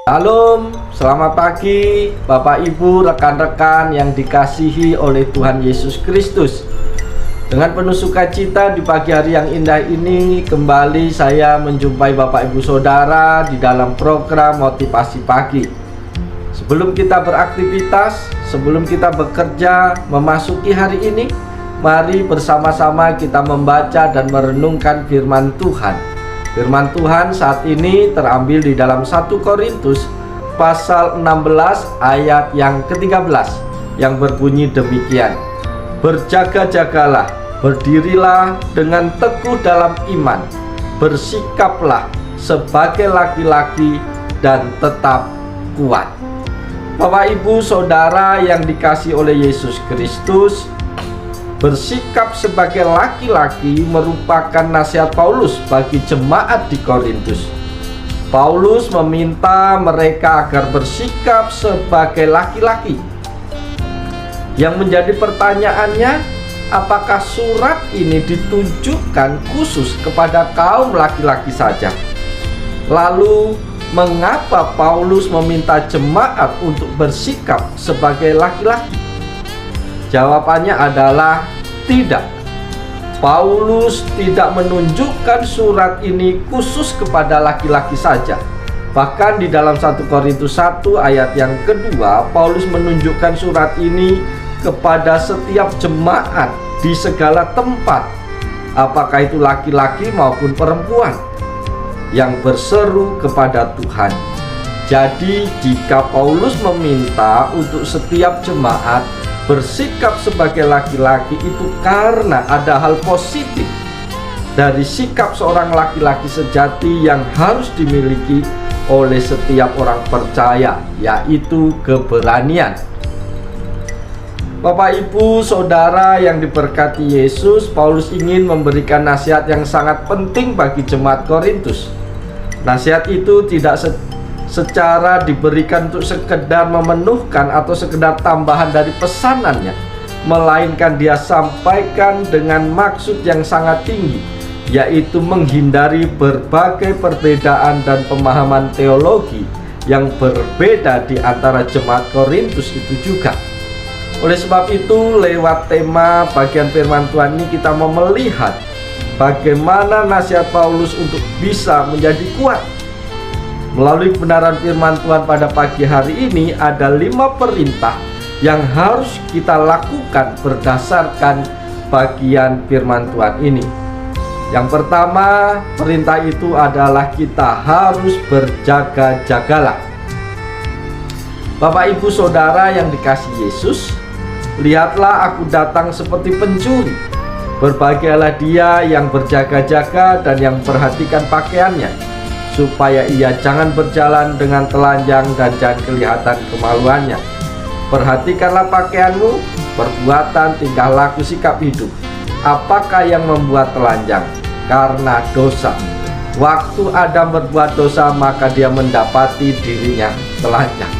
Shalom, selamat pagi Bapak Ibu, rekan-rekan yang dikasihi oleh Tuhan Yesus Kristus. Dengan penuh sukacita di pagi hari yang indah ini, kembali saya menjumpai Bapak Ibu Saudara di dalam program Motivasi Pagi. Sebelum kita beraktivitas, sebelum kita bekerja, memasuki hari ini, mari bersama-sama kita membaca dan merenungkan firman Tuhan. Firman Tuhan saat ini terambil di dalam 1 Korintus pasal 16 ayat yang ke-13 yang berbunyi demikian. Berjaga-jagalah, berdirilah dengan teguh dalam iman, bersikaplah sebagai laki-laki dan tetap kuat. Bapak Ibu Saudara yang dikasihi oleh Yesus Kristus, bersikap sebagai laki-laki merupakan nasihat Paulus bagi jemaat di Korintus. Paulus meminta mereka agar bersikap sebagai laki-laki. Yang menjadi pertanyaannya, apakah surat ini ditujukan khusus kepada kaum laki-laki saja? Lalu, mengapa Paulus meminta jemaat untuk bersikap sebagai laki-laki? Jawabannya adalah tidak. Paulus tidak menunjukkan surat ini khusus kepada laki-laki saja. Bahkan di dalam 1 Korintus 1 ayat yang kedua, Paulus menunjukkan surat ini kepada setiap jemaat di segala tempat, apakah itu laki-laki maupun perempuan, yang berseru kepada Tuhan. Jadi jika Paulus meminta untuk setiap jemaat bersikap sebagai laki-laki, itu karena ada hal positif dari sikap seorang laki-laki sejati yang harus dimiliki oleh setiap orang percaya, yaitu keberanian. Bapak Ibu Saudara yang diberkati Yesus, Paulus ingin memberikan nasihat yang sangat penting bagi jemaat Korintus. Nasihat itu tidak secara diberikan untuk sekedar memenuhkan atau sekedar tambahan dari pesanannya, melainkan dia sampaikan dengan maksud yang sangat tinggi, yaitu menghindari berbagai perbedaan dan pemahaman teologi yang berbeda di antara jemaat Korintus itu juga. Oleh sebab itu, lewat tema bagian firman Tuhan ini kita mau melihat bagaimana nasihat Paulus untuk bisa menjadi kuat. Melalui kebenaran firman Tuhan pada pagi hari ini, ada 5 perintah yang harus kita lakukan berdasarkan bagian firman Tuhan ini. Yang pertama, perintah itu adalah kita harus berjaga-jagalah. Bapak Ibu Saudara yang dikasihi Yesus, lihatlah aku datang seperti pencuri. Berbahagialah dia yang berjaga-jaga dan yang perhatikan pakaiannya, supaya ia jangan berjalan dengan telanjang dan jangan kelihatan kemaluannya. Perhatikanlah pakaianmu, perbuatan, tingkah laku, sikap hidup. Apakah yang membuat telanjang? Karena dosa. Waktu Adam berbuat dosa, maka dia mendapati dirinya telanjang.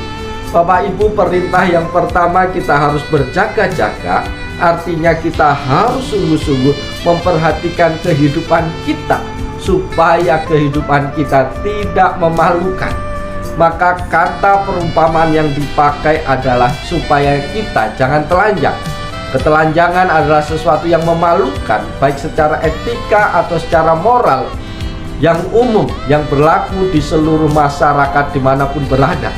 Bapak Ibu, perintah yang pertama kita harus berjaga-jaga, artinya kita harus sungguh-sungguh memperhatikan kehidupan kita, supaya kehidupan kita tidak memalukan. Maka kata perumpamaan yang dipakai adalah supaya kita jangan telanjang. Ketelanjangan adalah sesuatu yang memalukan, baik secara etika atau secara moral yang umum, yang berlaku di seluruh masyarakat dimanapun berada.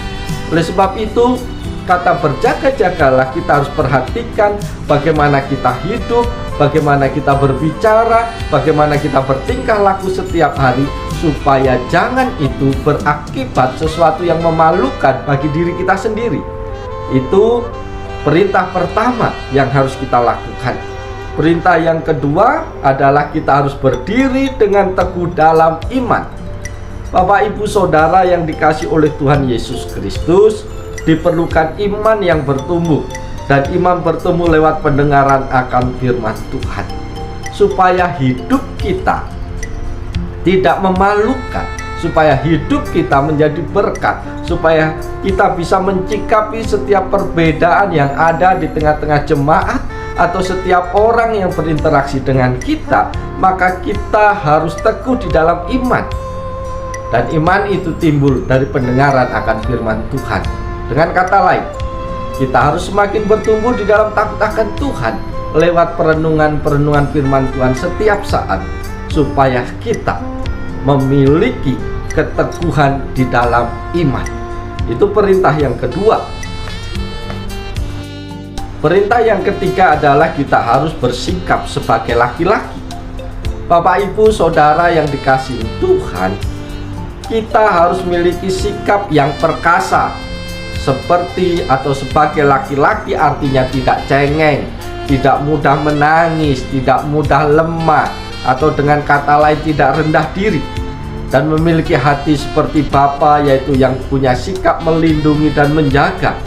Oleh sebab itu, kata berjaga-jagalah, kita harus perhatikan bagaimana kita hidup, bagaimana kita berbicara, bagaimana kita bertingkah laku setiap hari, supaya jangan itu berakibat sesuatu yang memalukan bagi diri kita sendiri. Itu perintah pertama yang harus kita lakukan. Perintah yang kedua adalah kita harus berdiri dengan teguh dalam iman. Bapak Ibu Saudara yang dikasihi oleh Tuhan Yesus Kristus, diperlukan iman yang bertumbuh. Dan iman bertumbuh lewat pendengaran akan firman Tuhan, supaya hidup kita tidak memalukan, supaya hidup kita menjadi berkat, supaya kita bisa mencikapi setiap perbedaan yang ada di tengah-tengah jemaat atau setiap orang yang berinteraksi dengan kita. Maka kita harus teguh di dalam iman. Dan iman itu timbul dari pendengaran akan firman Tuhan. Dengan kata lain, kita harus semakin bertumbuh di dalam takut akan Tuhan lewat perenungan firman Tuhan setiap saat, supaya kita memiliki keteguhan di dalam iman. Itu perintah yang kedua. Perintah yang ketiga adalah kita harus bersikap sebagai laki-laki. Bapak, Ibu, Saudara yang dikasihi Tuhan, kita harus memiliki sikap yang perkasa seperti atau sebagai laki-laki, artinya tidak cengeng, tidak mudah menangis, tidak mudah lemah, atau dengan kata lain tidak rendah diri, dan memiliki hati seperti Bapa, yaitu yang punya sikap melindungi dan menjaga.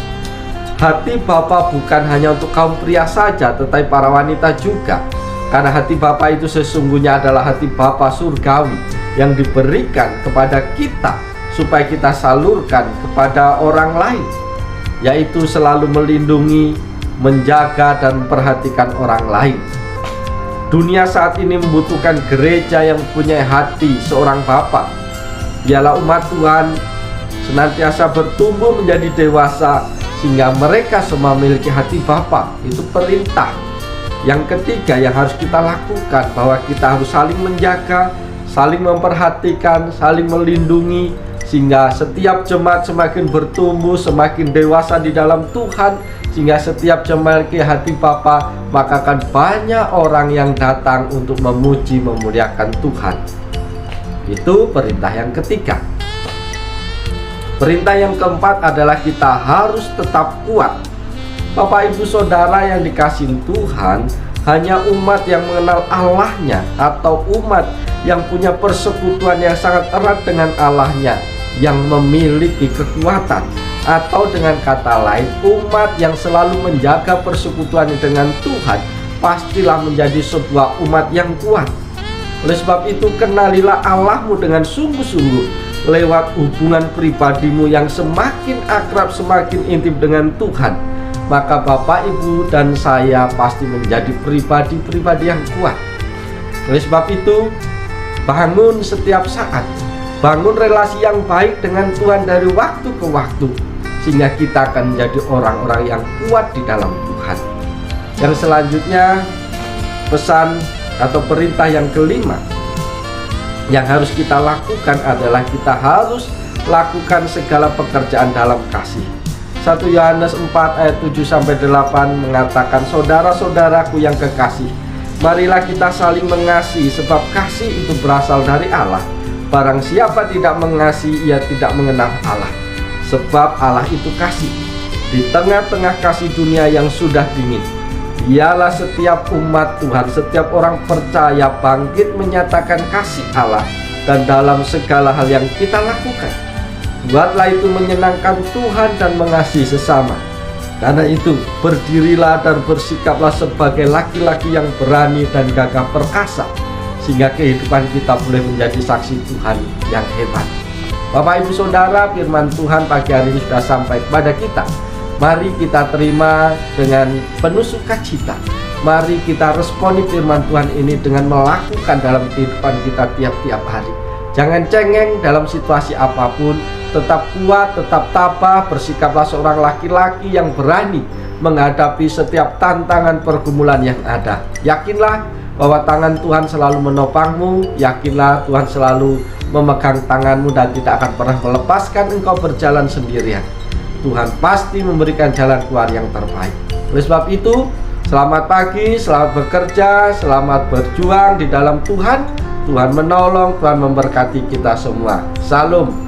Hati Bapa bukan hanya untuk kaum pria saja, tetapi para wanita juga. Karena hati Bapa itu sesungguhnya adalah hati Bapa surgawi yang diberikan kepada kita supaya kita salurkan kepada orang lain, yaitu selalu melindungi, menjaga, dan memperhatikan orang lain. Dunia saat ini membutuhkan gereja yang punya hati seorang Bapa. Biarlah umat Tuhan senantiasa bertumbuh menjadi dewasa sehingga mereka semua memiliki hati Bapa. Itu perintah yang ketiga yang harus kita lakukan, bahwa kita harus saling menjaga, saling memperhatikan, saling melindungi, sehingga setiap jemaat semakin bertumbuh, semakin dewasa di dalam Tuhan, sehingga setiap jemaat memiliki hati Bapa, maka akan banyak orang yang datang untuk memuji memuliakan Tuhan. Itu perintah yang ketiga. Perintah yang keempat adalah kita harus tetap kuat. Bapak, Ibu, Saudara yang dikasihi Tuhan, hanya umat yang mengenal Allahnya atau umat yang punya persekutuan yang sangat erat dengan Allahnya yang memiliki kekuatan, atau dengan kata lain, umat yang selalu menjaga persekutuan dengan Tuhan pastilah menjadi sebuah umat yang kuat. Oleh sebab itu, kenalilah Allahmu dengan sungguh-sungguh lewat hubungan pribadimu yang semakin akrab, semakin intim dengan Tuhan. Maka Bapak, Ibu, dan saya pasti menjadi pribadi-pribadi yang kuat. Oleh sebab itu, bangun setiap saat, bangun relasi yang baik dengan Tuhan dari waktu ke waktu, sehingga kita akan menjadi orang-orang yang kuat di dalam Tuhan. Yang selanjutnya, pesan atau perintah yang kelima yang harus kita lakukan adalah kita harus lakukan segala pekerjaan dalam kasih. 1 Yohanes 4 ayat 7-8 mengatakan, saudara-saudaraku yang kekasih, marilah kita saling mengasihi, sebab kasih itu berasal dari Allah. Barang siapa tidak mengasihi, ia tidak mengenal Allah, sebab Allah itu kasih. Di tengah-tengah kasih dunia yang sudah dingin, ialah setiap umat Tuhan, setiap orang percaya bangkit menyatakan kasih Allah, dan dalam segala hal yang kita lakukan, buatlah itu menyenangkan Tuhan dan mengasihi sesama. Karena itu, berdirilah dan bersikaplah sebagai laki-laki yang berani dan gagah perkasa, sehingga kehidupan kita boleh menjadi saksi Tuhan yang hebat. Bapak, Ibu, Saudara, firman Tuhan pagi hari ini sudah sampai kepada kita. Mari kita terima dengan penuh sukacita. Mari kita responi firman Tuhan ini dengan melakukan dalam kehidupan kita tiap-tiap hari. Jangan cengeng dalam situasi apapun, tetap kuat, tetap tabah, bersikaplah seorang laki-laki yang berani menghadapi setiap tantangan pergumulan yang ada. Yakinlah bahwa tangan Tuhan selalu menopangmu, yakinlah Tuhan selalu memegang tanganmu dan tidak akan pernah melepaskan engkau berjalan sendirian. Tuhan pasti memberikan jalan keluar yang terbaik. Oleh sebab itu, selamat pagi, selamat bekerja, selamat berjuang di dalam Tuhan. Tuhan menolong, Tuhan memberkati kita semua. Salam.